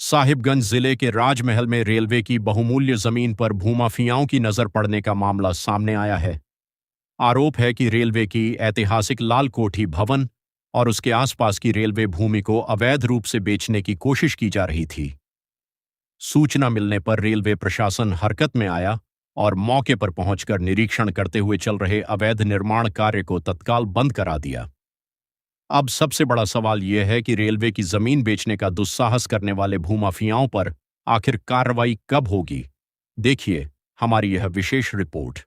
साहिबगंज जिले के राजमहल में रेलवे की बहुमूल्य जमीन पर भूमाफियाओं की नजर पड़ने का मामला सामने आया है। आरोप है कि रेलवे की ऐतिहासिक लाल कोठी भवन और उसके आसपास की रेलवे भूमि को अवैध रूप से बेचने की कोशिश की जा रही थी। सूचना मिलने पर रेलवे प्रशासन हरकत में आया और मौके पर पहुंचकर निरीक्षण करते हुए चल रहे अवैध निर्माण कार्य को तत्काल बंद करा दिया। अब सबसे बड़ा सवाल यह है कि रेलवे की जमीन बेचने का दुस्साहस करने वाले भूमाफियाओं पर आखिर कार्रवाई कब होगी? देखिए हमारी यह विशेष रिपोर्ट।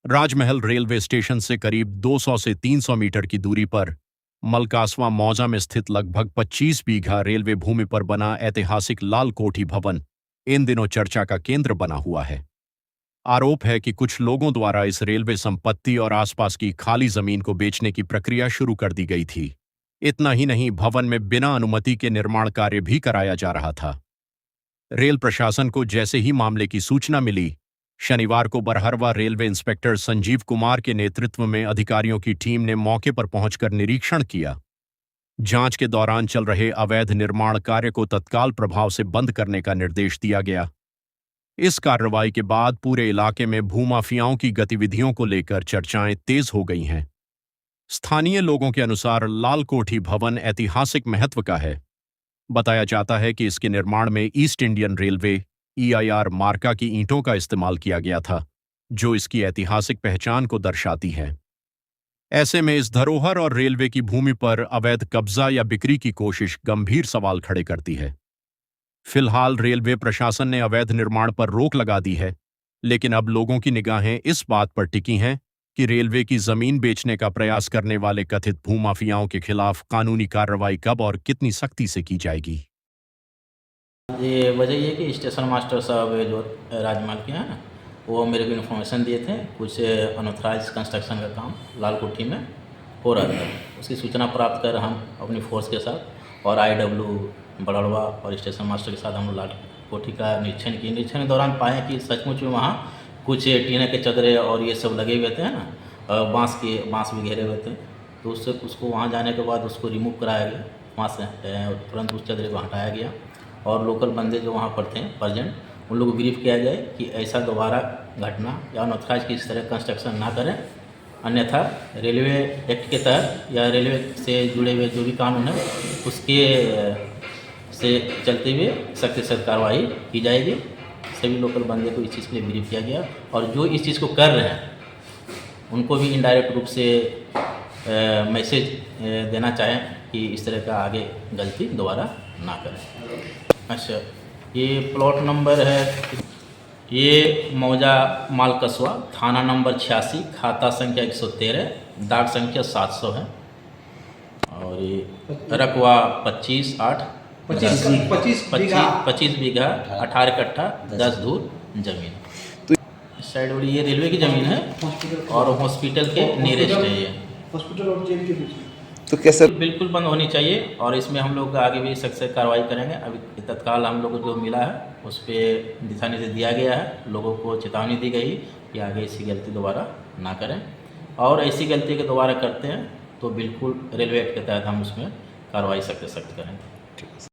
राजमहल रेलवे स्टेशन से करीब 200 से 300 मीटर की दूरी पर मलकासवा मौजा में स्थित लगभग 25 बीघा रेलवे भूमि पर बना ऐतिहासिक लाल कोठी भवन इन दिनों चर्चा का केंद्र बना हुआ है। आरोप है कि कुछ लोगों द्वारा इस रेलवे संपत्ति और आसपास की खाली जमीन को बेचने की प्रक्रिया शुरू कर दी गई थी। इतना ही नहीं, भवन में बिना अनुमति के निर्माण कार्य भी कराया जा रहा था। रेल प्रशासन को जैसे ही मामले की सूचना मिली, शनिवार को बरहरवा रेलवे इंस्पेक्टर संजीव कुमार के नेतृत्व में अधिकारियों की टीम ने मौके पर पहुंचकर निरीक्षण किया। जांच के दौरान चल रहे अवैध निर्माण कार्य को तत्काल प्रभाव से बंद करने का निर्देश दिया गया। इस कार्रवाई के बाद पूरे इलाके में भूमाफियाओं की गतिविधियों को लेकर चर्चाएं तेज हो गई हैं। स्थानीय लोगों के अनुसार लाल कोठी भवन ऐतिहासिक महत्व का है। बताया जाता है कि इसके निर्माण में ईस्ट इंडियन रेलवे EIR मार्का की ईंटों का इस्तेमाल किया गया था, जो इसकी ऐतिहासिक पहचान को दर्शाती है। ऐसे में इस धरोहर और रेलवे की भूमि पर अवैध कब्जा या बिक्री की कोशिश गंभीर सवाल खड़े करती है। फिलहाल रेलवे प्रशासन ने अवैध निर्माण पर रोक लगा दी है, लेकिन अब लोगों की निगाहें इस बात पर टिकी हैं कि रेलवे की जमीन बेचने का प्रयास करने वाले कथित भूमाफियाओं के खिलाफ कानूनी कार्रवाई कब और कितनी सख्ती से की जाएगी। ये वजह ये कि स्टेशन मास्टर साहब जो राजमहल के हैं, वो मेरे को इन्फॉर्मेशन दिए थे कुछ अनऑथराइज कंस्ट्रक्शन का काम लाल कोठी में हो रहा था। उसकी सूचना प्राप्त कर हम अपनी फोर्स के साथ और IW बड़ड़वा और स्टेशन मास्टर के साथ हम लाल कोठी का निरीक्षण किए। निरीक्षण के दौरान पाए कि सचमुच में वहाँ कुछ टीने के चदरे और ये सब लगे हुए थे ना, बांस भी घेरे हुए थे। तो उसको वहाँ जाने के बाद उसको रिमूव कराया गया वहाँ से, तुरंत उस चदरे को हटाया गया और लोकल बंदे जो वहाँ पर थे प्रेजेंट, उन लोगों को ब्रीफ किया जाए कि ऐसा दोबारा घटना या अनऑथराइज की इस तरह कंस्ट्रक्शन ना करें, अन्यथा रेलवे एक्ट के तहत या रेलवे से जुड़े हुए जो भी कानून है उसके से चलते हुए सख्त से सख्त कार्रवाई की जाएगी। सभी लोकल बंदे को इस चीज़ के लिए ब्रीफ किया गया और जो इस चीज़ को कर रहे हैं उनको भी इनडायरेक्ट रूप से मैसेज देना चाहें कि इस तरह का आगे गलती दोबारा ना करें। अच्छा, ये प्लॉट नंबर है, ये मौजा मालकसवा, थाना नंबर 86, खाता संख्या 113, डाक संख्या 700 है और ये रकवा 25 बीघा 18 कट्ठा 10 धूर जमीन। इस साइड वाली ये रेलवे की ज़मीन है और हॉस्पिटल के नियरेस्ट है ये। हॉस्पिटल और जेल के बीच तो कैसे बिल्कुल बंद होनी चाहिए और इसमें हम लोग आगे भी सख्त से कार्रवाई करेंगे। अभी तत्काल हम लोग को जो मिला है उस पर दिशा निर्देश दिया गया है, लोगों को चेतावनी दी गई कि आगे ऐसी गलती दोबारा ना करें और ऐसी गलती के दोबारा करते हैं तो बिल्कुल रेलवे एक्ट के तहत हम उसमें कार्रवाई सख्त करेंगे।